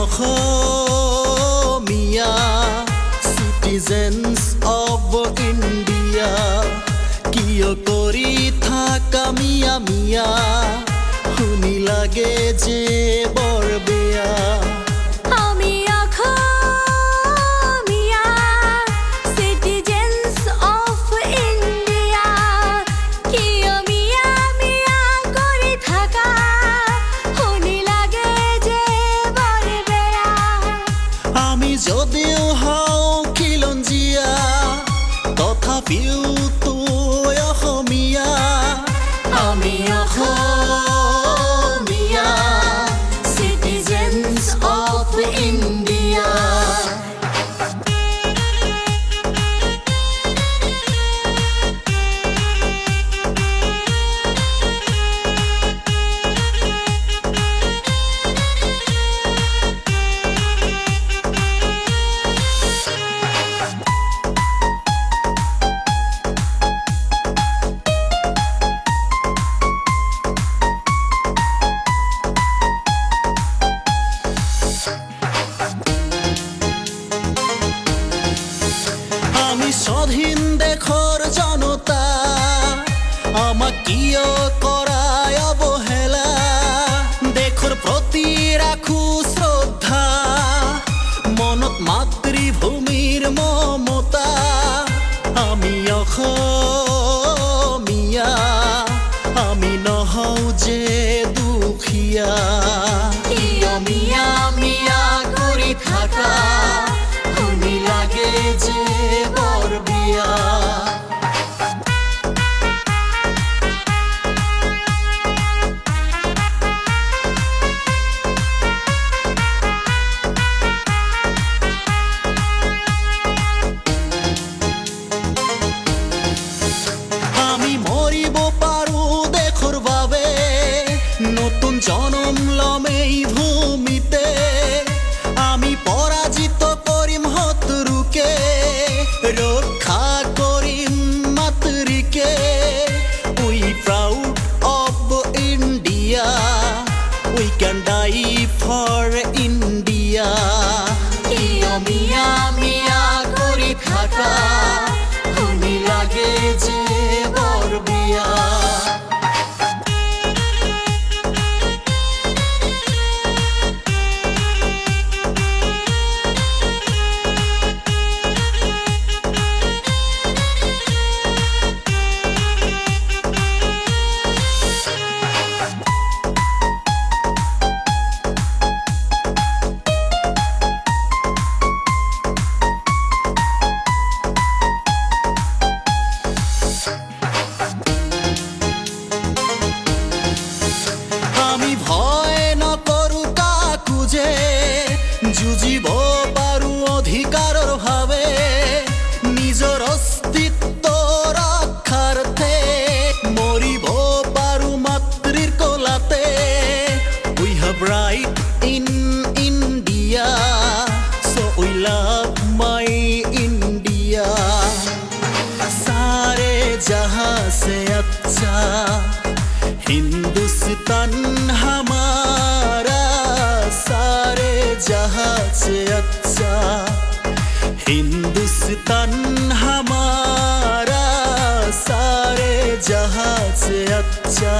Asamiya citizens of India কিয় কৰি থাকা মিয়া মিয়া শুনি লাগে যে বৰ বেয়া যদিও হও খিলঞ্জীয়া তথাপিও তো অসমীয়া আমি অসমীয়া citizens of India স্বাধীন দেশৰ জনতা আমাক কিয় কৰায় অৱহেলা দেশৰ প্ৰতি ৰাখো শ্ৰদ্ধা মনত মাতৃভূমিৰ মমতা আমি অসমীয়া আমি নহওঁ যে দুখীয়া কিয় মিয়া মিয়া কৰি থাকা শুনি লাগে যে বৰ বেয়া আমি মৰিব পাৰো দেশৰ বাবে নতুন জনম লম এই ভূমিতে আমি পৰাজিত কৰিম শত্ৰুকে ৰক্ষা কৰিম মাতৃকে we proud of India we can die for India কিয় মিয়া মিয়া কৰি থাকা শুনি লাগে যে বৰ বেয়া ভয় নকৰো কাকো যে যুঁজিব পাৰো অধিকাৰৰ ভাৱে নিজৰ অস্তিত্ব ৰক্ষাৰ্থে মৰিব পাৰো মাতৃৰ কোলাতে we have right in India so we love my India सारे जहां से अच्छा हिंदुस्तान हमारा सारे जहां से अच्छा हिंदुस्तान हमारा सारे जहां से अच्छा